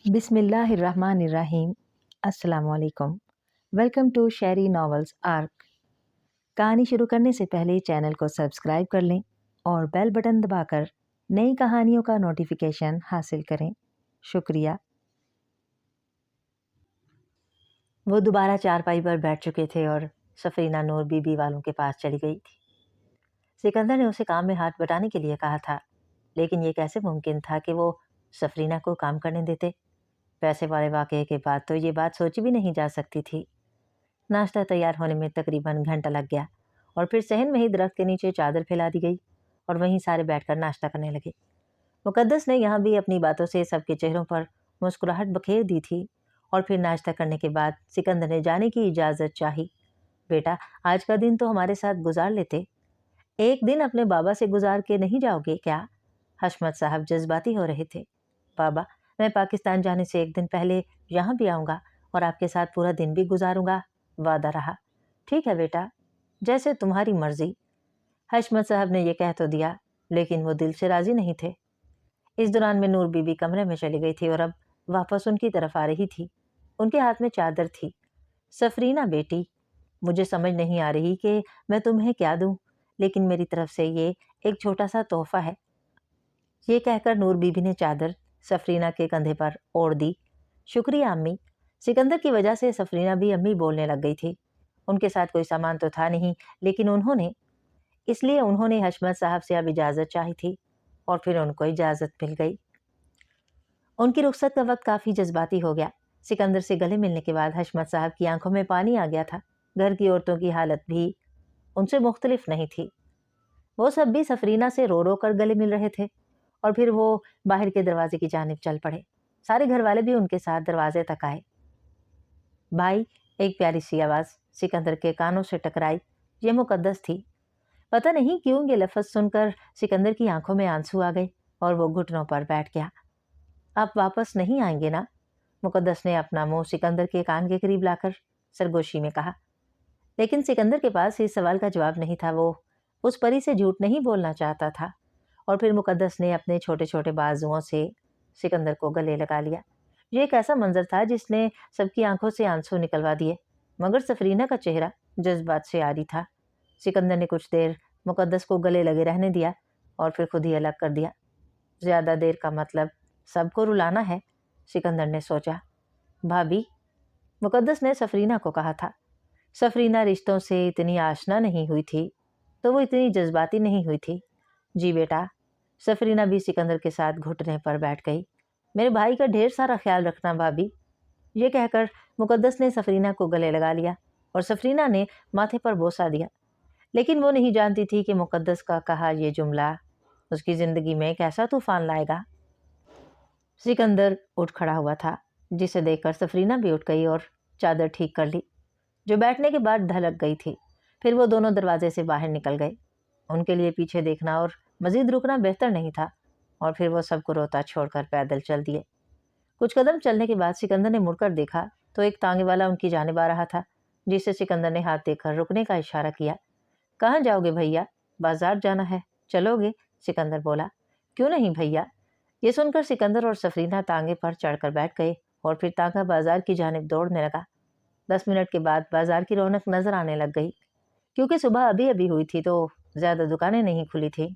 بسم اللہ الرحمن الرحیم۔ السلام علیکم۔ Welcome to Sheri novels ark. کہانی شروع کرنے سے پہلے چینل کو سبسکرائب کر لیں اور بیل بٹن دبا کر نئی کہانیوں کا نوٹیفیکیشن حاصل کریں۔ شکریہ۔ وہ دوبارہ چارپائی پر بیٹھ چکے تھے اور سفرینہ نور بی بی والوں کے پاس چلی گئی تھی۔ سکندر نے اسے کام میں ہاتھ بٹانے کے لیے کہا تھا، لیکن یہ کیسے ممکن تھا کہ وہ سفرینہ کو کام کرنے دیتے؟ پیسے والے واقعے کے بعد تو یہ بات سوچی بھی نہیں جا سکتی تھی۔ ناشتہ تیار ہونے میں تقریباً گھنٹہ لگ گیا اور پھر صحن میں ہی درخت کے نیچے چادر پھیلا دی گئی اور وہیں سارے بیٹھ کر ناشتہ کرنے لگے۔ مقدس نے یہاں بھی اپنی باتوں سے سب کے چہروں پر مسکراہٹ بکھیر دی تھی اور پھر ناشتہ کرنے کے بعد سکندر نے جانے کی اجازت چاہی۔ بیٹا، آج کا دن تو ہمارے ساتھ گزار لیتے۔ ایک دن اپنے بابا سے گزار کے نہیں جاؤ گے کیا؟ حشمت صاحب جذباتی ہو رہے تھے۔ بابا، میں پاکستان جانے سے ایک دن پہلے یہاں بھی آؤں گا اور آپ کے ساتھ پورا دن بھی گزاروں گا، وعدہ رہا۔ ٹھیک ہے بیٹا، جیسے تمہاری مرضی۔ حشمت صاحب نے یہ کہہ تو دیا، لیکن وہ دل سے راضی نہیں تھے۔ اس دوران میں نور بی بی کمرے میں چلی گئی تھی اور اب واپس ان کی طرف آ رہی تھی۔ ان کے ہاتھ میں چادر تھی۔ سفرینہ بیٹی، مجھے سمجھ نہیں آ رہی کہ میں تمہیں کیا دوں، لیکن میری طرف سے یہ ایک چھوٹا سا تحفہ ہے۔ یہ کہہ کر نور بی بی نے چادر سفرینہ کے کندھے پر اوڑھ دی۔ شکریہ امی۔ سکندر کی وجہ سے سفرینہ بھی امی بولنے لگ گئی تھی۔ ان کے ساتھ کوئی سامان تو تھا نہیں، لیکن اس لیے انہوں نے حشمت صاحب سے اب اجازت چاہی تھی اور پھر ان کو اجازت مل گئی۔ ان کی رخصت کا وقت کافی جذباتی ہو گیا۔ سکندر سے گلے ملنے کے بعد حشمت صاحب کی آنکھوں میں پانی آ گیا تھا۔ گھر کی عورتوں کی حالت بھی ان سے مختلف نہیں تھی۔ وہ سب بھی سفرینہ سے رو رو کر گلے مل رہے تھے اور پھر وہ باہر کے دروازے کی جانب چل پڑے۔ سارے گھر والے بھی ان کے ساتھ دروازے تک آئے۔ بھائی، ایک پیاری سی آواز سکندر کے کانوں سے ٹکرائی۔ یہ مقدس تھی۔ پتہ نہیں کیوں یہ لفظ سن کر سکندر کی آنکھوں میں آنسو آ گئے اور وہ گھٹنوں پر بیٹھ گیا۔ آپ واپس نہیں آئیں گے نا؟ مقدس نے اپنا منہ سکندر کے کان کے قریب لا کر سرگوشی میں کہا۔ لیکن سکندر کے پاس اس سوال کا جواب نہیں تھا۔ وہ اس پری سے جھوٹ نہیں بولنا چاہتا تھا اور پھر مقدس نے اپنے چھوٹے چھوٹے بازوؤں سے سکندر کو گلے لگا لیا۔ یہ ایک ایسا منظر تھا جس نے سب کی آنکھوں سے آنسو نکلوا دیے، مگر سفرینہ کا چہرہ جذبات سے عاری تھا۔ سکندر نے کچھ دیر مقدس کو گلے لگے رہنے دیا اور پھر خود ہی الگ کر دیا۔ زیادہ دیر کا مطلب سب کو رلانا ہے، سکندر نے سوچا۔ بھابھی، مقدس نے سفرینہ کو کہا تھا۔ سفرینہ رشتوں سے اتنی آشنا نہیں ہوئی تھی تو وہ اتنی جذباتی نہیں ہوئی تھی۔ جی بیٹا۔ سفرینہ بھی سکندر کے ساتھ گھٹنے پر بیٹھ گئی۔ میرے بھائی کا ڈھیر سارا خیال رکھنا بھابھی۔ یہ کہہ کر مقدس نے سفرینہ کو گلے لگا لیا اور سفرینہ نے ماتھے پر بوسہ دیا، لیکن وہ نہیں جانتی تھی کہ مقدس کا کہا یہ جملہ اس کی زندگی میں کیسا طوفان لائے گا۔ سکندر اٹھ کھڑا ہوا تھا، جسے دیکھ کر سفرینہ بھی اٹھ گئی اور چادر ٹھیک کر لی، جو بیٹھنے کے بعد ڈھلک گئی تھی۔ پھر وہ دونوں دروازے سے باہر نکل گئے۔ ان کے لیے پیچھے دیکھنا اور مزید رکنا بہتر نہیں تھا اور پھر وہ سب کو روتا چھوڑ کر پیدل چل دیے۔ کچھ قدم چلنے کے بعد سکندر نے مڑ کر دیکھا تو ایک تانگے والا ان کی جانب آ رہا تھا، جسے سکندر نے ہاتھ دے کر رکنے کا اشارہ کیا۔ کہاں جاؤ گے بھیا؟ بازار جانا ہے، چلو گے؟ سکندر بولا۔ کیوں نہیں بھیا۔ یہ سن کر سکندر اور سفرینہ تانگے پر چڑھ کر بیٹھ گئے اور پھر تانگا بازار کی جانب دوڑنے لگا۔ 10 منٹ کے بعد بازار کی رونق نظر آنے لگ گئی۔ کیونکہ صبح ابھی ابھی ہوئی تھی تو زیادہ دکانیں نہیں کھلی تھیں۔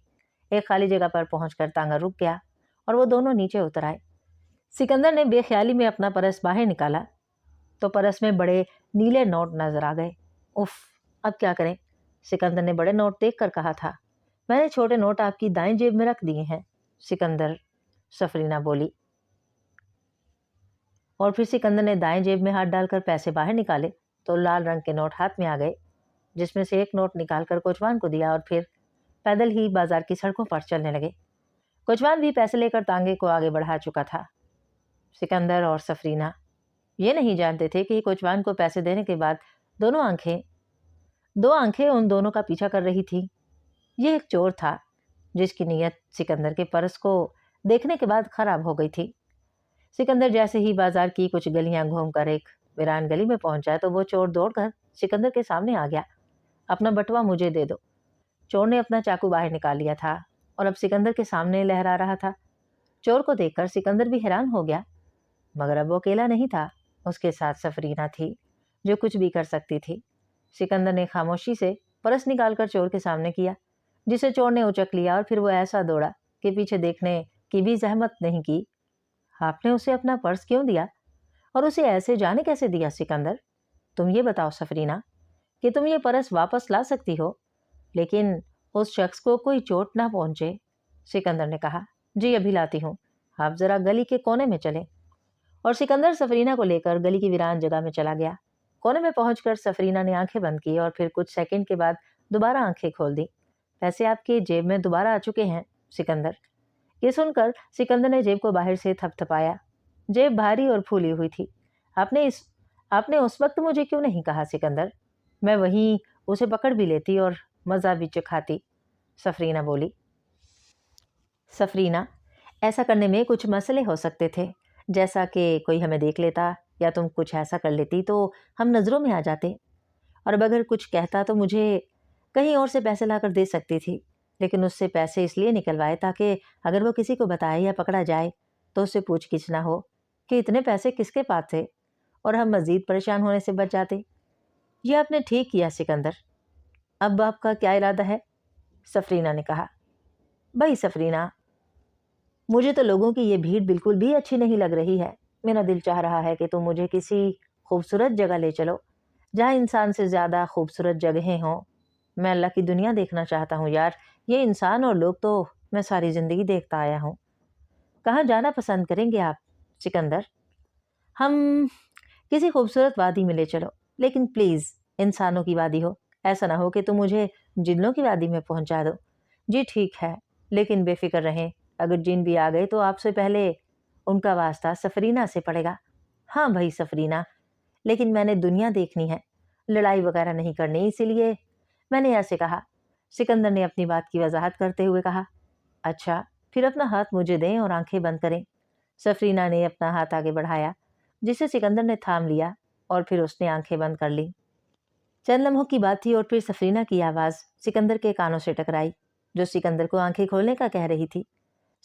ایک خالی جگہ پر پہنچ کر تانگا رک گیا اور وہ دونوں نیچے اتر آئے۔ سکندر نے بے خیالی میں اپنا پرس باہر نکالا تو پرس میں بڑے نیلے نوٹ نظر آ گئے۔ اف، اب کیا کریں؟ سکندر نے بڑے نوٹ دیکھ کر کہا تھا۔ میں نے چھوٹے نوٹ آپ کی دائیں جیب میں رکھ دیے ہیں، سفرینہ بولی۔ اور پھر سکندر نے دائیں جیب میں ہاتھ ڈال کر پیسے باہر نکالے تو لال رنگ کے نوٹ ہاتھ میں آ گئے، جس میں سے ایک نوٹ نکال کر کوچوان کو دیا اور پھر پیدل ہی بازار کی سڑکوں پر چلنے لگے۔ کوچوان بھی پیسے لے کر تانگے کو آگے بڑھا چکا تھا۔ سکندر اور سفرینہ یہ نہیں جانتے تھے کہ کوچوان کو پیسے دینے کے بعد دو آنکھیں ان دونوں کا پیچھا کر رہی تھی۔ یہ ایک چور تھا جس کی نیت سکندر کے پرس کو دیکھنے کے بعد خراب ہو گئی تھی۔ سکندر جیسے ہی بازار کی کچھ گلیاں گھوم کر ایک ویران گلی میں پہنچا تو وہ چور دوڑ کر سکندر کے سامنے آ گیا۔ اپنا بٹوا مجھے دے دو۔ چور نے اپنا چاقو باہر نکال لیا تھا اور اب سکندر کے سامنے لہرا رہا تھا۔ چور کو دیکھ کر سکندر بھی حیران ہو گیا۔ मगर अब वो अकेला नहीं था, उसके साथ सफरीना थी जो कुछ भी कर सकती थी। सिकंदर ने खामोशी से पर्स निकालकर चोर के सामने किया, जिसे चोर ने उचक लिया और फिर वो ऐसा दौड़ा कि पीछे देखने की भी जहमत नहीं की। आपने उसे अपना पर्स क्यों दिया और उसे ऐसे जाने कैसे दिया सिकंदर? तुम ये बताओ सफरीना कि तुम ये पर्स वापस ला सकती हो, लेकिन उस शख्स को कोई चोट ना पहुंचे। सिकंदर ने कहा, जी अभी लाती हूँ, आप जरा गली के कोने में चले। और सिकंदर सफरीना को लेकर गली की वीरान जगह में चला गया। कोने में पहुंचकर सफरीना ने आंखें बंद की और फिर कुछ सेकंड के बाद दोबारा आंखें खोल दी। पैसे आपके जेब में दोबारा आ चुके हैं सिकंदर। ये सुनकर सिकंदर ने जेब को बाहर से थपथपाया। जेब भारी और फूली हुई थी। आपने उस वक्त मुझे क्यों नहीं कहा सिकंदर? मैं वहीं उसे पकड़ भी लेती और मजा भी चखाती, सफरीना बोली। सफरीना, ऐसा करने में कुछ मसले हो सकते थे, जैसा कि कोई हमें देख लेता या तुम कुछ ऐसा कर लेती तो हम नज़रों में आ जाते, और अब अगर कुछ कहता तो मुझे कहीं और से पैसे लाकर दे सकती थी, लेकिन उससे पैसे इसलिए निकलवाए ताकि अगर वो किसी को बताए या पकड़ा जाए तो उससे पूछगिछ ना हो कि इतने पैसे किसके पास थे, और हम मज़ीद परेशान होने से बच जाते। ये आपने ठीक किया सिकंदर। अब आपका क्या इरादा है? सफरीना ने कहा। भाई सफरीना, मुझे तो लोगों की ये भीड़ बिल्कुल भी अच्छी नहीं लग रही है। मेरा दिल चाह रहा है कि तुम मुझे किसी खूबसूरत जगह ले चलो, जहाँ इंसान से ज़्यादा खूबसूरत जगहें हों। मैं अल्लाह की दुनिया देखना चाहता हूँ यार। ये इंसान और लोग तो मैं सारी ज़िंदगी देखता आया हूँ। कहाँ जाना पसंद करेंगे आप सिकंदर? हम किसी खूबसूरत वादी में ले चलो, लेकिन प्लीज़ इंसानों की वादी हो। ऐसा ना हो कि तुम मुझे जिन्नों की वादी में पहुंचा दो। जी ठीक है, लेकिन बेफिक्र रहें, अगर जिन भी आ गए तो आपसे पहले उनका वास्ता सफरीना से पड़ेगा। हाँ भाई सफरीना, लेकिन मैंने दुनिया देखनी है, लड़ाई वगैरह नहीं करनी, इसीलिए मैंने ऐसे कहा। सिकंदर ने अपनी बात की वजाहत करते हुए कहा। अच्छा, फिर अपना हाथ मुझे दें और आंखें बंद करें। सफरीना ने अपना हाथ आगे बढ़ाया, जिसे सिकंदर ने थाम लिया, और फिर उसने आंखें बंद कर ली। चंद लम्हों की बात थी और फिर सफरीना की आवाज़ सिकंदर के कानों से टकराई, जो सिकंदर को आंखें खोलने का कह रही थी।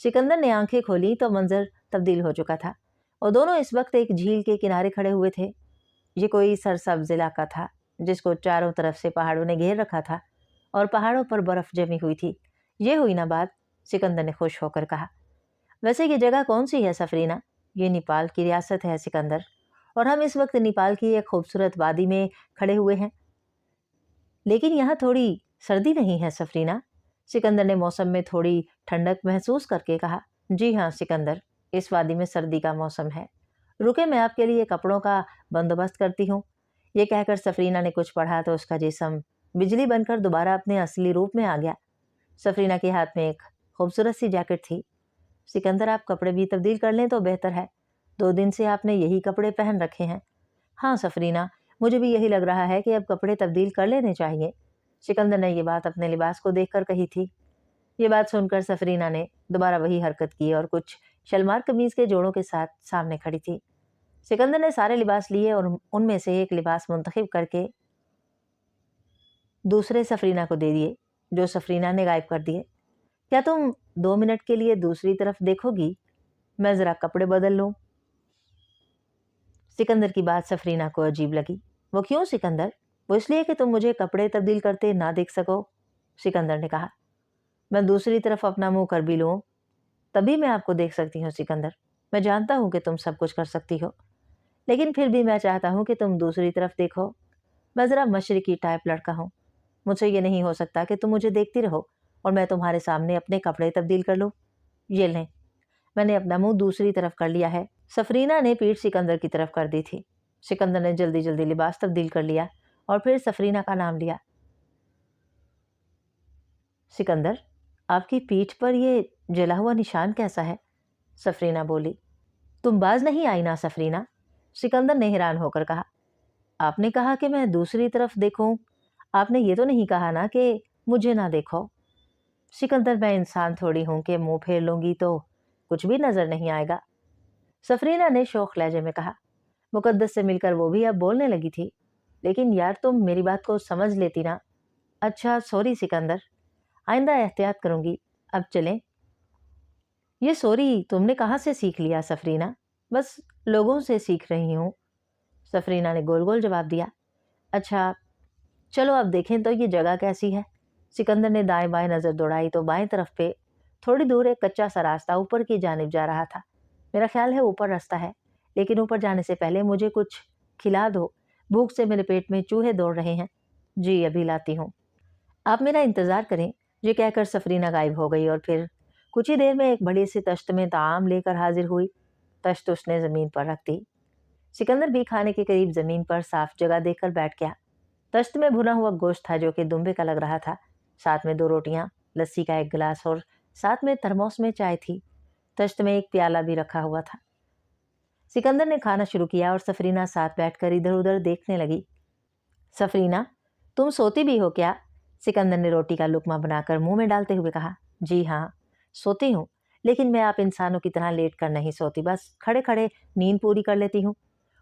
सिकंदर ने आंखें खोली तो मंजर तब्दील हो चुका था, और दोनों इस वक्त एक झील के किनारे खड़े हुए थे। ये कोई सरसब्ज इलाका था, जिसको चारों तरफ से पहाड़ों ने घेर रखा था, और पहाड़ों पर बर्फ जमी हुई थी। ये हुई ना बात, सिकंदर ने खुश होकर कहा। वैसे ये जगह कौन सी है सफरीना? ये नेपाल की रियासत है सिकंदर, और हम इस वक्त नेपाल की एक खूबसूरत वादी में खड़े हुए हैं। लेकिन यहाँ थोड़ी सर्दी नहीं है सफरीना? सिकंदर ने मौसम में थोड़ी ठंडक महसूस करके कहा। जी हाँ सिकंदर, इस वादी में सर्दी का मौसम है। रुके, मैं आपके लिए कपड़ों का बंदोबस्त करती हूँ। ये कहकर सफरीना ने कुछ पढ़ा तो उसका जिस्म बिजली बनकर दोबारा अपने असली रूप में आ गया। सफरीना के हाथ में एक खूबसूरत सी जैकेट थी। सिकंदर, आप कपड़े भी तब्दील कर लें तो बेहतर है। 2 दिन से आपने यही कपड़े पहन रखे हैं। हाँ सफरीना, मुझे भी यही लग रहा है कि अब कपड़े तब्दील कर लेने चाहिए। सिकंदर ने ये बात अपने लिबास को देखकर कही थी। ये बात सुनकर सफरीना ने दोबारा वही हरकत की और कुछ शलवार कमीज के जोड़ों के साथ सामने खड़ी थी। सिकंदर ने सारे लिबास लिए और उनमें से एक लिबास मुंतखब करके दूसरे सफरीना को दे दिए, जो सफरीना ने गायब कर दिए। क्या तुम 2 मिनट के लिए दूसरी तरफ देखोगी? मैं जरा कपड़े बदल लूं। सिकंदर की बात सफरीना को अजीब लगी। वो क्यों सिकंदर? वो इसलिए कि तुम मुझे कपड़े तब्दील करते ना देख सको, सिकंदर ने कहा। मैं दूसरी तरफ अपना मुंह कर भी लूं तभी मैं आपको देख सकती हूँ सिकंदर। मैं जानता हूँ कि तुम सब कुछ कर सकती हो, लेकिन फिर भी मैं चाहता हूँ कि तुम दूसरी तरफ देखो। मैं जरा मशरकी टाइप लड़का हूँ। मुझसे ये नहीं हो सकता कि तुम मुझे देखती रहो और मैं तुम्हारे सामने अपने कपड़े तब्दील कर लूँ। ये लें, मैंने अपना मुंह दूसरी तरफ कर लिया है। सफरीना ने पीठ सिकंदर की तरफ कर दी थी। सिकंदर ने जल्दी जल्दी लिबास तब्दील कर लिया और फिर सफरीना का नाम लिया। सिकंदर, आपकी पीठ पर ये जला हुआ निशान कैसा है? सफरीना बोली। तुम बाज नहीं आई ना सफरीना? सिकंदर ने हैरान होकर कहा। आपने कहा कि मैं दूसरी तरफ देखूं, आपने ये तो नहीं कहा ना कि मुझे ना देखो। सिकंदर, मैं इंसान थोड़ी हूं कि मुंह फेर लूंगी तो कुछ भी नजर नहीं आएगा, सफरीना ने शौक लहजे में कहा। मुकद्दस से मिलकर वो भी अब बोलने लगी थी। लेकिन यार, तुम मेरी बात को समझ लेती ना। अच्छा सॉरी सिकंदर, आइंदा एहतियात करूंगी। अब चलें। ये सॉरी तुमने कहाँ से सीख लिया सफरीना? बस लोगों से सीख रही हूँ। सफरीना ने गोल गोल जवाब दिया। अच्छा, चलो अब देखें तो ये जगह कैसी है। सिकंदर ने दाएं बाएं नजर दौड़ाई तो बाएं तरफ पे थोड़ी दूर एक कच्चा सा रास्ता ऊपर की जानिब जा रहा था। मेरा ख्याल है ऊपर रास्ता है, लेकिन ऊपर जाने से पहले मुझे कुछ खिला दो, भूख से मेरे पेट में चूहे दौड़ रहे हैं। जी अभी लाती हूँ, आप मेरा इंतजार करें। ये कहकर सफरीना गायब हो गई और फिर कुछ ही देर में एक बड़ी सी तश्त में ताम लेकर हाजिर हुई। तश्त उसने जमीन पर रख दी। सिकंदर भी खाने के करीब जमीन पर साफ जगह देखकर बैठ गया। तश्त में भुना हुआ गोश्त था जो कि दुम्बे का लग रहा था, साथ में 2 रोटियां, लस्सी का एक गिलास और साथ में थर्मोस में चाय थी। तश्त में एक प्याला भी रखा हुआ था। सिकंदर ने खाना शुरू किया और सफरीना साथ बैठकर इधर उधर देखने लगी। सफरीना, तुम सोती भी हो क्या? सिकंदर ने रोटी का लुकमा बनाकर मुंह में डालते हुए कहा। जी हाँ, सोती हूँ, लेकिन मैं आप इंसानों की तरह लेट कर नहीं सोती, बस खड़े खड़े नींद पूरी कर लेती हूँ।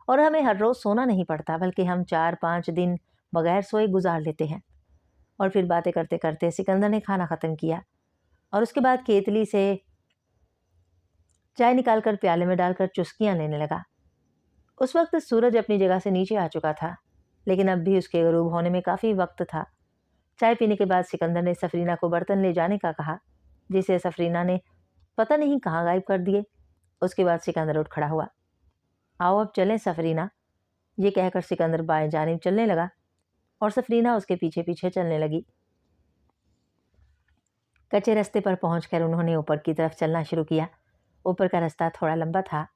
और हमें हर रोज सोना नहीं पड़ता, बल्कि हम 4-5 दिन बगैर सोए गुजार लेते हैं। और फिर बातें करते करते सिकंदर ने खाना खत्म किया और उसके बाद केतली से चाय निकालकर प्याले में डालकर चुस्कियां लेने लगा। उस वक्त सूरज अपनी जगह से नीचे आ चुका था, लेकिन अब भी उसके गरूब होने में काफी वक्त था। चाय पीने के बाद सिकंदर ने सफरीना को बर्तन ले जाने का कहा, जिसे सफरीना ने पता नहीं कहाँ गायब कर दिए। उसके बाद सिकंदर उठ खड़ा हुआ। आओ अब चलें सफरीना, ये कहकर सिकंदर बाएं जानिब चलने लगा और सफरीना उसके पीछे पीछे चलने लगी। कच्चे रास्ते पर पहुंचकर उन्होंने ऊपर की तरफ चलना शुरू किया। ऊपर का रास्ता थोड़ा लंबा था,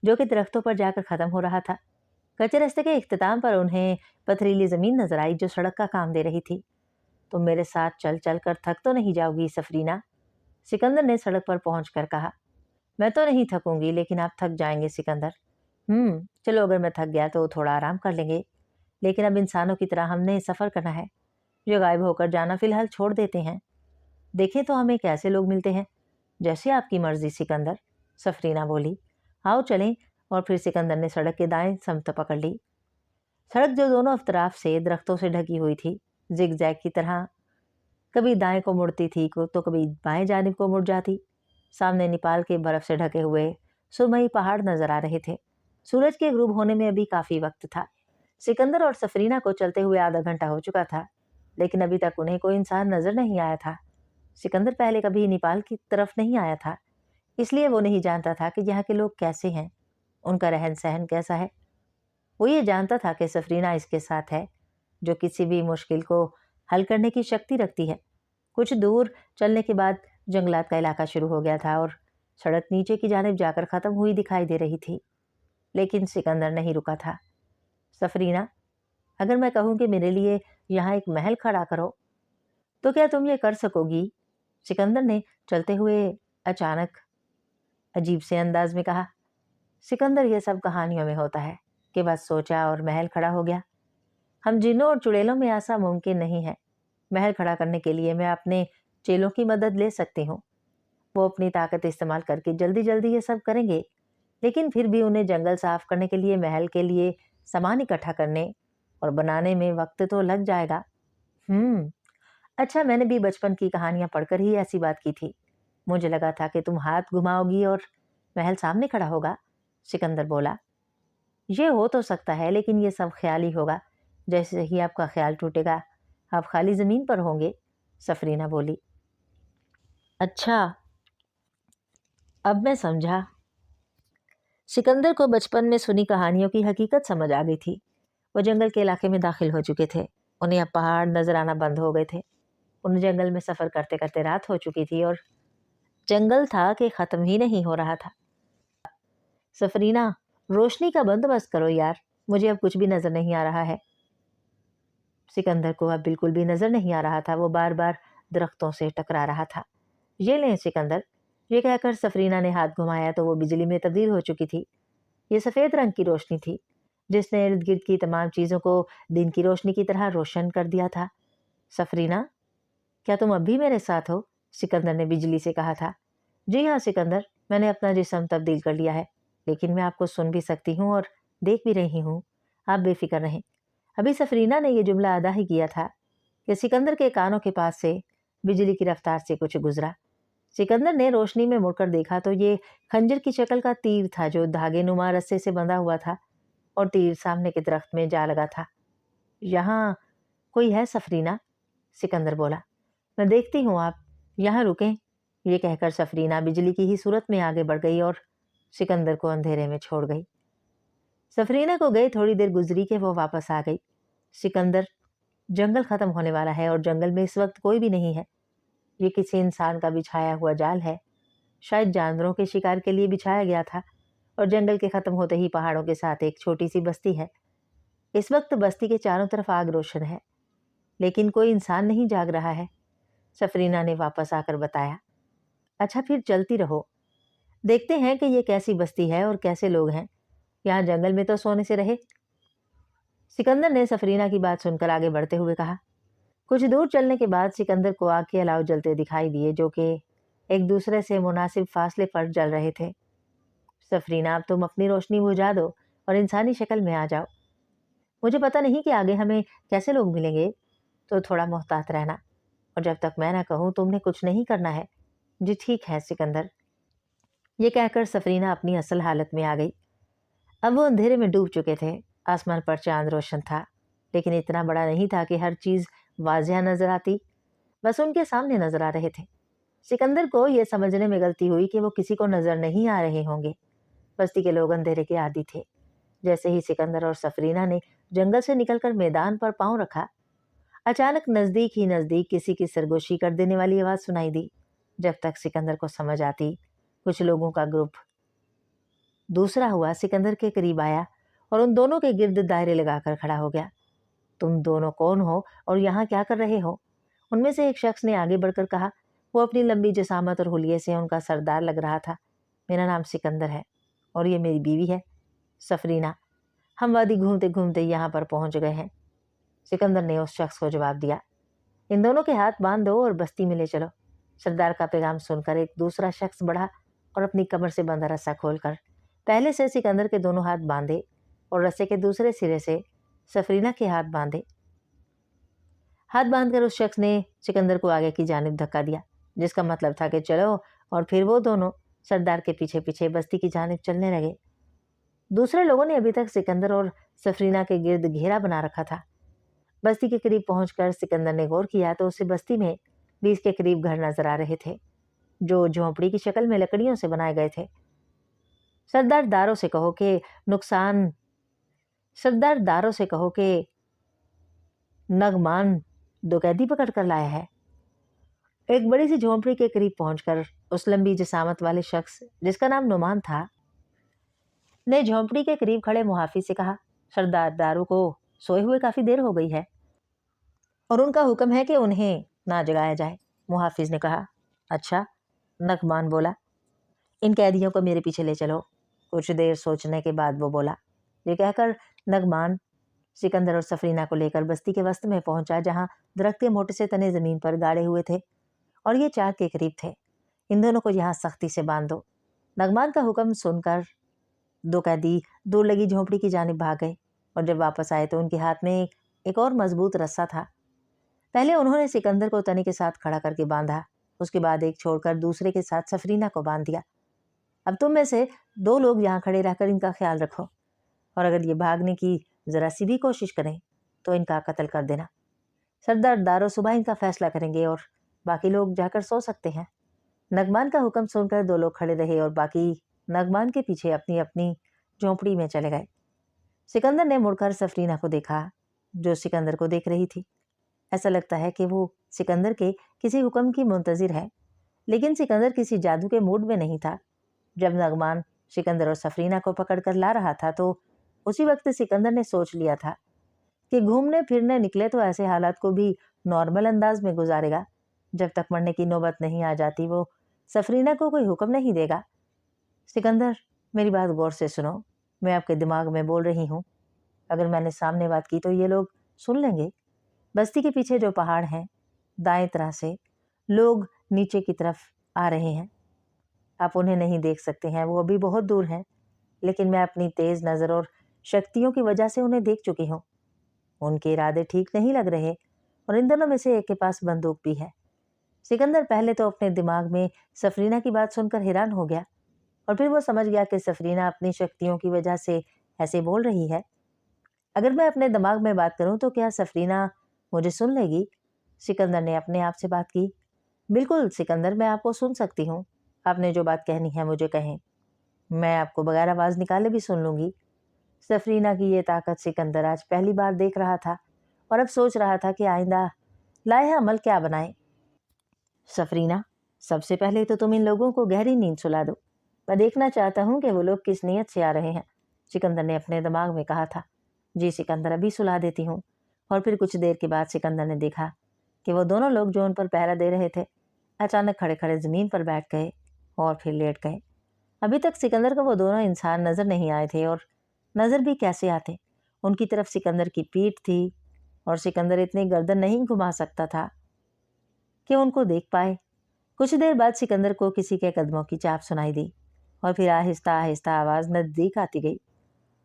जो कि दरख्तों पर जाकर खत्म हो रहा था। कच्चे रास्ते के इख्तिताम पर उन्हें पथरीली जमीन नजर आई जो सड़क का काम दे रही थी। तुम मेरे साथ चल चल कर थक तो नहीं जाओगी सफरीना? सिकंदर ने सड़क पर पहुंचकर कहा। मैं तो नहीं थकूंगी, लेकिन आप थक जाएंगे सिकंदर। चलो, अगर मैं थक गया तो थोड़ा आराम कर लेंगे, लेकिन अब इंसानों की तरह हमने सफर करना है। जो गायब होकर जाना फिलहाल छोड़ देते हैं। देखें तो हमें कैसे लोग मिलते हैं। जैसे आपकी मर्जी सिकंदर, सफरीना बोली। आओ चलें। और फिर सिकंदर ने सड़क के दाएं समत पकड़ ली। सड़क जो दोनों अफतराफ से दरख्तों से ढकी हुई थी, जिग जैग की तरह कभी दाएं को मुड़ती थी तो कभी बाएं जानिब को मुड़ जाती। सामने नेपाल के बर्फ से ढके हुए सुरमई पहाड़ नजर आ रहे थे। सूरज के गुरूब होने में अभी काफी वक्त था। सिकंदर और सफरीना को चलते हुए आधा घंटा हो चुका था, लेकिन अभी तक उन्हें कोई इंसान नजर नहीं आया था। सिकंदर पहले कभी नेपाल की तरफ नहीं आया था, इसलिए वो नहीं जानता था कि यहाँ के लोग कैसे हैं, उनका रहन सहन कैसा है। वो ये जानता था कि सफरीना इसके साथ है, जो किसी भी मुश्किल को हल करने की शक्ति रखती है। कुछ दूर चलने के बाद जंगलात का इलाका शुरू हो गया था और सड़क नीचे की जानिब जाकर खत्म हुई दिखाई दे रही थी, लेकिन सिकंदर नहीं रुका था। सफरीना, अगर मैं कहूँ कि मेरे लिए यहाँ एक महल खड़ा करो, तो क्या तुम ये कर सकोगी? सिकंदर ने चलते हुए अचानक अजीब से अंदाज में कहा। सिकंदर, ये सब कहानियों में होता है कि बस सोचा और महल खड़ा हो गया। हम जिन्नों और चुड़ैलों में ऐसा मुमकिन नहीं है। महल खड़ा करने के लिए मैं अपने चेलों की मदद ले सकती हूँ। वो अपनी ताकत इस्तेमाल करके जल्दी जल्दी ये सब करेंगे, लेकिन फिर भी उन्हें जंगल साफ करने के लिए, महल के लिए सामान इकट्ठा करने और बनाने में वक्त तो लग जाएगा। अच्छा, मैंने भी बचपन की कहानियां पढ़कर ही ऐसी बात की थी। मुझे लगा था कि तुम हाथ घुमाओगी और महल सामने खड़ा होगा। सिकंदर बोला। ये हो तो सकता है, लेकिन ये सब ख्याल ही होगा। जैसे ही आपका ख्याल टूटेगा, आप खाली जमीन पर होंगे, सफरीना बोली। अच्छा, अब मैं समझा। सिकंदर को बचपन में सुनी कहानियों की हकीकत समझ आ गई थी। वो जंगल के इलाके में दाखिल हो चुके थे। उन्हें अब पहाड़ नजर आना बंद हो गए थे। उन्हें जंगल में सफर करते करते रात हो चुकी थी और जंगल था कि खत्म ही नहीं हो रहा था। सफरीना, रोशनी का बंदोबस्त करो यार, मुझे अब कुछ भी नजर नहीं आ रहा है। सिकंदर को अब बिल्कुल भी नजर नहीं आ रहा था। वो बार बार दरख्तों से टकरा रहा था। ये लें सिकंदर, ये कहकर सफरीना ने हाथ घुमाया तो वो बिजली में तब्दील हो चुकी थी। ये सफेद रंग की रोशनी थी, जिसने इर्द गिर्द की तमाम चीजों को दिन की रोशनी की तरह रोशन कर दिया था। सफरीना, क्या तुम अब भी मेरे साथ हो? सिकंदर ने बिजली से कहा था। जी हाँ सिकंदर, मैंने अपना जिस्म तब्दील कर लिया है, लेकिन मैं आपको सुन भी सकती हूँ और देख भी रही हूँ। आप बेफिक्र रहें। अभी सफरीना ने यह जुमला अदा ही किया था कि सिकंदर के कानों के पास से बिजली की रफ्तार से कुछ गुजरा। सिकंदर ने रोशनी में मुड़कर देखा तो ये खंजर की शक्ल का तीर था जो धागे नुमा रस्से से बंधा हुआ था और तीर सामने के दरख्त में जा लगा था। यहाँ कोई है सफरीना, सिकंदर बोला। मैं देखती हूँ, आप यहाँ रुकें। ये कहकर सफरीना बिजली की ही सूरत में आगे बढ़ गई और सिकंदर को अंधेरे में छोड़ गई। सफरीना को गए थोड़ी देर गुजरी कि वो वापस आ गई। सिकंदर, जंगल खत्म होने वाला है और जंगल में इस वक्त कोई भी नहीं है। ये किसी इंसान का बिछाया हुआ जाल है, शायद जानवरों के शिकार के लिए बिछाया गया था। और जंगल के खत्म होते ही पहाड़ों के साथ एक छोटी सी बस्ती है। इस वक्त बस्ती के चारों तरफ आग रोशन है, लेकिन कोई इंसान नहीं जाग रहा है, सफरीना ने वापस आकर बताया। अच्छा, फिर चलती रहो, देखते हैं कि ये कैसी बस्ती है और कैसे लोग हैं। यहाँ जंगल में तो सोने से रहे। सिकंदर ने सफरीना की बात सुनकर आगे बढ़ते हुए कहा। कुछ दूर चलने के बाद सिकंदर को आग के अलाव जलते दिखाई दिए जो कि एक दूसरे से मुनासिब फासले पर जल रहे थे। सफरीना, अब तुम अपनी रोशनी बुझा दो और इंसानी शक्ल में आ जाओ। मुझे पता नहीं कि आगे हमें कैसे लोग मिलेंगे, तो थोड़ा मोहतात रहना, और जब तक मैं ना कहूँ तुमने कुछ नहीं करना है। जी ठीक है सिकंदर। ये कहकर सफरीना अपनी असल हालत में आ गई। अब वो अंधेरे में डूब चुके थे। आसमान पर चांद रोशन था, लेकिन इतना बड़ा नहीं था कि हर चीज वाजिया नजर आती, बस उनके सामने नजर आ रहे थे। सिकंदर को यह समझने में गलती हुई कि वो किसी को नजर नहीं आ रहे होंगे। बस्ती के लोग अंधेरे के आदी थे। जैसे ही सिकंदर और सफरीना ने जंगल से निकलकर मैदान पर पांव रखा, अचानक नजदीक ही नजदीक किसी की सरगोशी कर देने वाली आवाज सुनाई दी। जब तक सिकंदर को समझ आती, कुछ लोगों का ग्रुप दूसरा हुआ सिकंदर के करीब आया और उन दोनों के गिर्द दायरे लगाकर खड़ा हो गया। तुम दोनों कौन हो और यहाँ क्या कर रहे हो? उनमें से एक शख्स ने आगे बढ़कर कहा। वो अपनी लंबी जसामत और हुलिये से उनका सरदार लग रहा था। मेरा नाम सिकंदर है और ये मेरी बीवी है सफरीना। हम वादी घूमते घूमते यहाँ पर पहुंच गए हैं। सिकंदर ने उस शख्स को जवाब दिया। इन दोनों के हाथ बांध दो और बस्ती में ले चलो। सरदार का पैगाम सुनकर एक दूसरा शख्स बढ़ा और अपनी कमर से बंधा रस्सा खोलकर पहले से सिकंदर के दोनों हाथ बांधे और रस्से के दूसरे सिरे से सफरीना के हाथ बांधे। हाथ बांधकर उस शख्स ने सिकंदर को आगे की जानिब धक्का दिया, जिसका मतलब था कि चलो, और फिर वो दोनों सरदार के पीछे पीछे बस्ती की जानिब चलने लगे। दूसरे लोगों ने अभी तक सिकंदर और सफरीना के गिर्द घेरा बना रखा था। बस्ती के करीब पहुंचकर सिकंदर ने गौर किया तो उसे बस्ती में 20 के करीब घर नजर आ रहे थे, जो झोंपड़ी की शक्ल में लकड़ियों से बनाए गए थे। सरदार दारों से कहो कि नगमान दो कैदी पकड़ कर लाया है। एक बड़ी सी झोंपड़ी के करीब पहुंचकर उस लंबी जसामत वाले शख्स, जिसका नाम नुमान था, ने झोंपड़ी के करीब खड़े मुहाफिज से कहा। सरदार दारू को सोए हुए काफी देर हो गई है और उनका हुक्म है कि उन्हें ना जगाया जाए। मुहाफिज ने कहा। अच्छा, नगमान बोला। इन कैदियों को मेरे पीछे ले चलो। कुछ देर सोचने के बाद वो बोला। ये कहकर नगमान सिकंदर और सफरीना को लेकर बस्ती के वस्त में पहुंचा, जहां दरख्त के मोटे से तने जमीन पर गाड़े हुए थे और ये 4 के करीब थे। इन दोनों को यहाँ सख्ती से बांध दो। नगमान का हुक्म सुनकर 2 कैदी दूर लगी झोंपड़ी की जानिब भाग गए और जब वापस आए तो उनके हाथ में एक और मजबूत रस्सा था। पहले उन्होंने सिकंदर को तने के साथ खड़ा करके बांधा, उसके बाद एक छोड़कर दूसरे के साथ सफरीना को बांध दिया। अब तुम में से 2 लोग यहाँ खड़े रहकर इनका ख्याल रखो और अगर ये भागने की जरा सी भी कोशिश करें तो इनका कत्ल कर देना। सरदार दारो सुबह इनका फैसला करेंगे और बाकी लोग जाकर सो सकते हैं। नगमान का हुक्म सुनकर 2 लोग खड़े रहे और बाकी नगमान के पीछे अपनी अपनी झोंपड़ी में चले गए। सिकंदर ने मुड़कर सफरीना को देखा, जो सिकंदर को देख रही थी। ऐसा लगता है कि वो सिकंदर के किसी हुक्म की मुंतजिर है, लेकिन सिकंदर किसी जादू के मूड में नहीं था। जब नगमान सिकंदर और सफरीना को पकड़कर ला रहा था तो उसी वक्त सिकंदर ने सोच लिया था कि घूमने फिरने निकले तो ऐसे हालात को भी नॉर्मल अंदाज में गुजारेगा। जब तक मरने की नौबत नहीं आ जाती वो सफरीना को कोई हुक्म नहीं देगा। सिकंदर, मेरी बात गौर से सुनो। मैं आपके दिमाग में बोल रही हूँ। अगर मैंने सामने बात की तो ये लोग सुन लेंगे। बस्ती के पीछे जो पहाड़ हैं, दाएं तरह से लोग नीचे की तरफ आ रहे हैं। आप उन्हें नहीं देख सकते हैं, वो अभी बहुत दूर हैं, लेकिन मैं अपनी तेज नज़र और शक्तियों की वजह से उन्हें देख चुकी हूँ। उनके इरादे ठीक नहीं लग रहे और इन दोनों में से एक के पास बंदूक भी है। सिकंदर पहले तो अपने दिमाग में सफरीना की बात सुनकर हैरान हो गया और फिर वो समझ गया कि सफरीना अपनी शक्तियों की वजह से ऐसे बोल रही है। अगर मैं अपने दिमाग में बात करूं तो क्या सफरीना मुझे सुन लेगी? सिकंदर ने अपने आप से बात की। बिल्कुल सिकंदर, मैं आपको सुन सकती हूँ। आपने जो बात कहनी है मुझे कहें, मैं आपको बगैर आवाज निकाले भी सुन लूंगी। सफरीना की ये ताकत सिकंदर आज पहली बार देख रहा था और अब सोच रहा था कि आइंदा लाए अमल क्या बनाए। सफरीना, सबसे पहले तो तुम इन लोगों को गहरी नींद सुला दो। मैं देखना चाहता हूँ कि वो लोग किस नीयत से आ रहे हैं, सिकंदर ने अपने दिमाग में कहा था। जी सिकंदर, अभी सुला देती हूँ। और फिर कुछ देर के बाद सिकंदर ने देखा कि वो दोनों लोग जो उन पर पहरा दे रहे थे अचानक खड़े खड़े जमीन पर बैठ गए और फिर लेट गए। अभी तक सिकंदर को वो दोनों इंसान नजर नहीं आए थे और नजर भी कैसे आते। उनकी तरफ सिकंदर की पीठ थी और सिकंदर इतनी गर्दन नहीं घुमा सकता था कि उनको देख पाए। कुछ देर बाद सिकंदर को किसी के कदमों की चाप सुनाई दी और फिर आहिस्ता आहिस्ता आवाज नजदीक आती गई।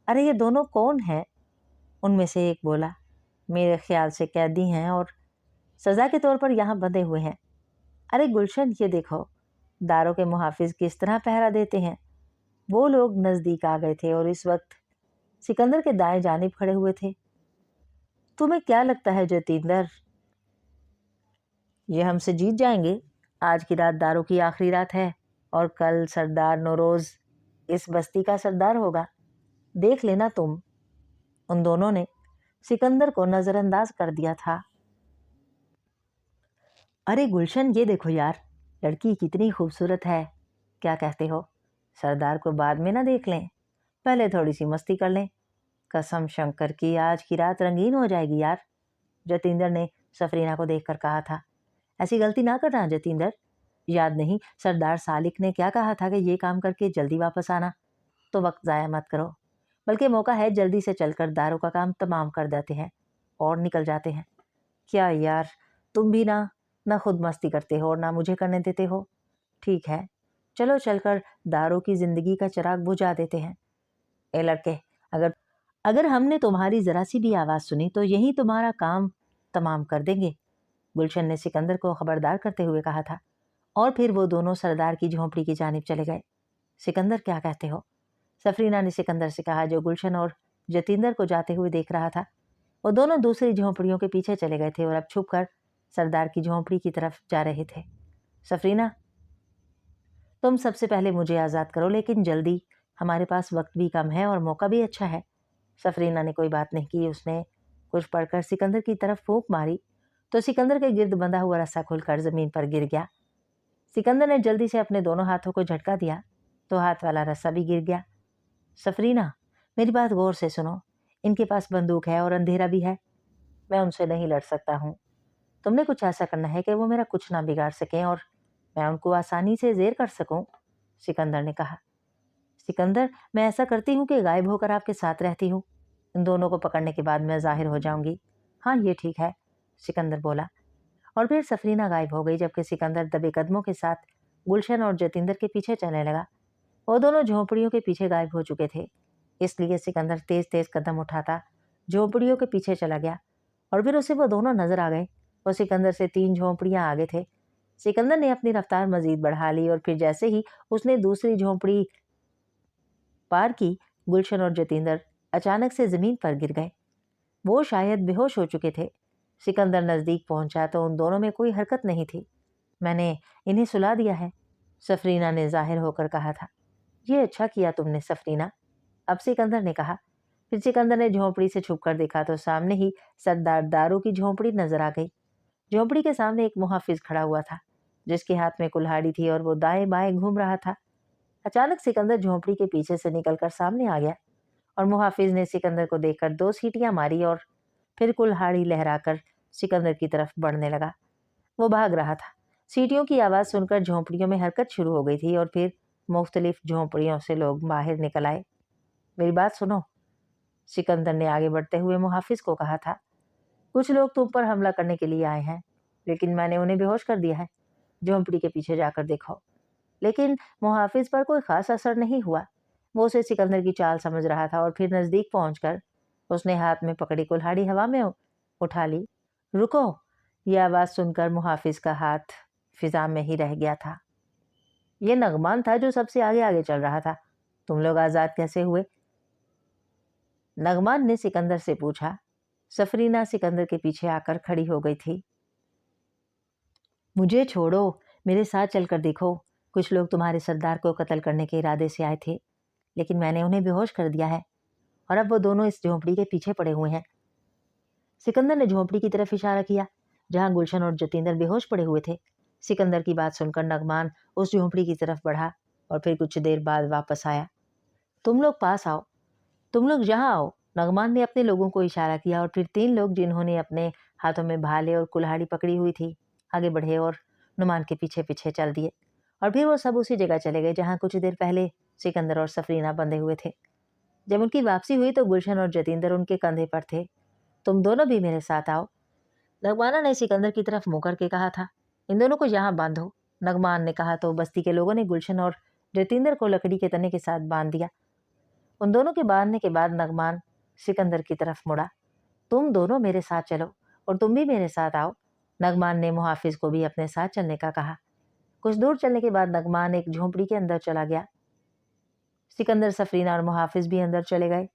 अरे ये दोनों कौन हैं? उनमें से एक बोला। मेरे ख्याल से कैदी हैं और सजा के तौर पर यहाँ बंधे हुए हैं। अरे गुलशन, ये देखो दारों के मुहाफिज किस तरह पहरा देते हैं। वो लोग नजदीक आ गए थे और इस वक्त सिकंदर के दाएं जानिब खड़े हुए थे। तुम्हें क्या लगता है जतींदर, ये हमसे जीत जाएंगे? आज की रात दारों की आखिरी रात है और कल सरदार नौरोज इस बस्ती का सरदार होगा। देख लेना तुम। उन दोनों ने सिकंदर को नजरअंदाज कर दिया था। अरे गुलशन, ये देखो यार, लड़की कितनी खूबसूरत है। क्या कहते हो? सरदार को बाद में ना देख लें, पहले थोड़ी सी मस्ती कर लें। कसम शंकर की आज की रात रंगीन हो जाएगी यार, जतींदर ने सफरीना को देखकर कहा था। ऐसी गलती ना करना जतींदर। याद नहीं सरदार सालिक ने क्या कहा था कि ये काम करके जल्दी वापस आना। तो वक्त ज़ाया मत करो, बल्कि मौका है जल्दी से चलकर दारों का काम तमाम कर देते हैं और निकल जाते हैं। क्या यार, तुम भी ना खुद मस्ती करते हो और ना मुझे करने देते हो। ठीक है, चलो चलकर दारों की जिंदगी का चिराग बुझा देते हैं। ए लड़के, अगर अगर हमने तुम्हारी जरा सी भी आवाज़ सुनी तो यही तुम्हारा काम तमाम कर देंगे, गुलशन ने सिकंदर को खबरदार करते हुए कहा था। और फिर वो दोनों सरदार की झोंपड़ी की जानिब चले गए। सिकंदर, क्या कहते हो? सफरीना ने सिकंदर से कहा, जो गुलशन और जतींदर को जाते हुए देख रहा था। वो दोनों दूसरी झोंपड़ियों के पीछे चले गए थे और अब छुपकर सरदार की झोंपड़ी की तरफ जा रहे थे। सफरीना, तुम सबसे पहले मुझे आज़ाद करो, लेकिन जल्दी, हमारे पास वक्त भी कम है और मौका भी अच्छा है। सफरीना ने कोई बात नहीं की। उसने कुछ पढ़कर सिकंदर की तरफ फूंक मारी तो सिकंदर के गिर्द बंधा हुआ रस्सा खुलकर जमीन पर गिर गया। सिकंदर ने जल्दी से अपने दोनों हाथों को झटका दिया तो हाथ वाला रस्सा भी गिर गया। सफरीना, मेरी बात गौर से सुनो। इनके पास बंदूक है और अंधेरा भी है। मैं उनसे नहीं लड़ सकता हूँ। तुमने कुछ ऐसा करना है कि वो मेरा कुछ ना बिगाड़ सकें और मैं उनको आसानी से ज़ेर कर सकूं, सिकंदर ने कहा। सिकंदर, मैं ऐसा करती हूँ कि गायब होकर आपके साथ रहती हूँ। इन दोनों को पकड़ने के बाद मैं जाहिर हो जाऊंगी। हाँ, ये ठीक है, सिकंदर बोला। और फिर सफरीना गायब हो गई जबकि सिकंदर दबे कदमों के साथ गुलशन और जतिंदर के पीछे चलने लगा। वो दोनों झोंपड़ियों के पीछे गायब हो चुके थे, इसलिए सिकंदर तेज तेज कदम उठाता झोंपड़ियों के पीछे चला गया और फिर उसे वो दोनों नजर आ गए। वो सिकंदर से 3 झोंपड़ियां आगे थे। सिकंदर ने अपनी रफ्तार मजीद बढ़ा ली और फिर जैसे ही उसने दूसरी झोंपड़ी पार की, गुलशन और जतिंदर अचानक से जमीन पर गिर गए। वो शायद बेहोश हो चुके थे। सिकंदर नजदीक पहुंचा तो उन दोनों में कोई हरकत नहीं थी। मैंने इन्हें सुला दिया है, सफरीना ने जाहिर होकर कहा था। ये अच्छा किया तुमने सफरीना, अब सिकंदर ने कहा। फिर सिकंदर ने झोंपड़ी से छुपकर देखा तो सामने ही सरदार दारू की झोंपड़ी नजर आ गई। झोंपड़ी के सामने एक मुहाफिज खड़ा हुआ था जिसके हाथ में कुल्हाड़ी थी और वो दाएं बाएं घूम रहा था। अचानक सिकंदर झोंपड़ी के पीछे से निकलकर सामने आ गया और मुहाफिज ने सिकंदर को देखकर 2 सीटियां मारी और फिर कुल्हाड़ी लहराकर सिकंदर की तरफ बढ़ने लगा। वो भाग रहा था। सीटियों की आवाज़ सुनकर झोंपड़ियों में हरकत शुरू हो गई थी और फिर मुख्तलिफ झोंपड़ियों से लोग बाहर निकल आए। मेरी बात सुनो, सिकंदर ने आगे बढ़ते हुए मुहाफिज को कहा था। कुछ लोग तुम पर हमला करने के लिए आए हैं, लेकिन मैंने उन्हें बेहोश कर दिया है। झोंपड़ी के पीछे जाकर देखो। लेकिन मुहाफिज पर कोई खास असर नहीं हुआ। वो उसे सिकंदर की चाल समझ रहा था और फिर नजदीक पहुंचकर उसने हाथ में पकड़ी कुल्हाड़ी हवा में उठा ली। रुको, यह आवाज़ सुनकर मुहाफिज का हाथ فضا میں ہی رہ گیا تھا۔ یہ نعمان تھا جو سب سے آگے آگے چل رہا تھا۔ تم لوگ آزاد کیسے ہوئے؟ نعمان نے سکندر سے پوچھا۔ سفرینہ سکندر کے پیچھے آ کر کھڑی ہو گئی تھی۔ مجھے چھوڑو، میرے ساتھ چل کر دیکھو۔ کچھ لوگ تمہارے سردار کو قتل کرنے کے ارادے سے آئے تھے، لیکن میں نے انہیں بے ہوش کر دیا ہے، اور اب وہ دونوں اس جھونپڑی کے پیچھے پڑے ہوئے ہیں۔ سکندر نے جھونپڑی کی طرف اشارہ کیا جہاں گلشن اور جتیندر بے ہوش پڑے ہوئے تھے۔ سکندر کی بات سن کر نعمان اس جھونپڑی کی طرف بڑھا اور پھر کچھ دیر بعد واپس آیا۔ تم لوگ پاس آؤ، تم لوگ یہاں آؤ۔ نعمان نے اپنے لوگوں کو اشارہ کیا اور پھر 3 لوگ جنہوں نے اپنے ہاتھوں میں بھالے اور کلہاڑی پکڑی ہوئی تھی آگے بڑھے اور نعمان کے پیچھے پیچھے چل دیے، اور پھر وہ سب اسی جگہ چلے گئے جہاں کچھ دیر پہلے سکندر اور سفرینہ بندھے ہوئے تھے۔ جب ان کی واپسی ہوئی تو گلشن اور جتیندر ان کے کندھے پر تھے۔ تم دونوں بھی میرے ساتھ آؤ، نعمانہ نے سکندر کی طرف منہ کر کے کہا تھا۔ ان دونوں کو یہاں باندھو، نعمان نے کہا تو بستی کے لوگوں نے گلشن اور جتیندر کو لکڑی کے تنے کے ساتھ باندھ دیا۔ ان دونوں کے باندھنے کے بعد نعمان سکندر کی طرف مڑا۔ تم دونوں میرے ساتھ چلو اور تم بھی میرے ساتھ آؤ۔ نعمان نے محافظ کو بھی اپنے ساتھ چلنے کا کہا۔ کچھ دور چلنے کے بعد نعمان ایک جھونپڑی کے اندر چلا گیا۔ سکندر، سفرینہ اور محافظ بھی اندر چلے گئے۔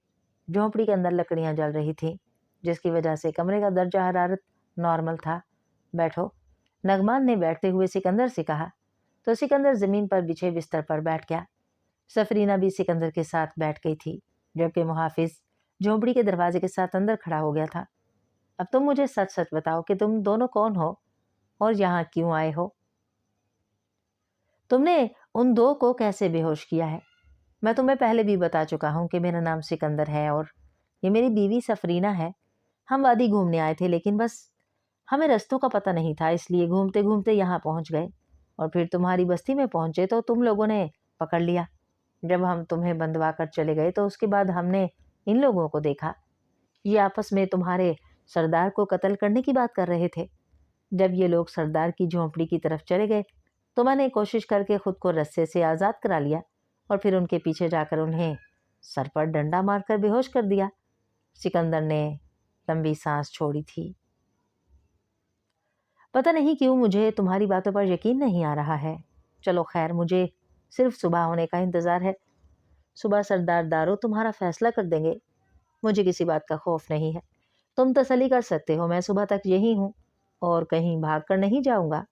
جھونپڑی کے اندر لکڑیاں جل رہی تھیں، جس کی وجہ سے کمرے کا درجہ حرارت نارمل تھا۔ بیٹھو، نعمان نے بیٹھتے ہوئے سکندر سے کہا تو سکندر زمین پر بچھے بستر پر بیٹھ گیا۔ سفرینہ بھی سکندر کے ساتھ بیٹھ گئی تھی، جبکہ محافظ جھونپڑی کے دروازے کے ساتھ اندر کھڑا ہو گیا تھا۔ اب تم مجھے سچ سچ بتاؤ کہ تم دونوں کون ہو اور یہاں کیوں آئے ہو؟ تم نے ان 2 کو کیسے بے ہوش کیا ہے؟ میں تمہیں پہلے بھی بتا چکا ہوں کہ میرا نام سکندر ہے اور یہ میری بیوی سفرینہ ہے۔ ہم وادی گھومنے آئے تھے، لیکن بس ہمیں رستوں کا پتہ نہیں تھا، اس لیے گھومتے گھومتے یہاں پہنچ گئے، اور پھر تمہاری بستی میں پہنچے تو تم لوگوں نے پکڑ لیا۔ جب ہم تمہیں بندھوا کر چلے گئے تو اس کے بعد ہم نے ان لوگوں کو دیکھا، یہ آپس میں تمہارے سردار کو قتل کرنے کی بات کر رہے تھے۔ جب یہ لوگ سردار کی جھونپڑی کی طرف چلے گئے تو میں نے کوشش کر کے خود کو رسے سے آزاد کرا لیا اور پھر ان کے پیچھے جا کر انہیں سر پر ڈنڈا مار کر بے ہوش کر دیا۔ سکندر نے لمبی سانس چھوڑی تھی۔ پتہ نہیں کیوں مجھے تمہاری باتوں پر یقین نہیں آ رہا ہے۔ چلو خیر، مجھے صرف صبح ہونے کا انتظار ہے۔ صبح سردار دارو تمہارا فیصلہ کر دیں گے، مجھے کسی بات کا خوف نہیں ہے۔ تم تسلی کر سکتے ہو، میں صبح تک یہی ہوں اور کہیں بھاگ کر نہیں جاؤں گا۔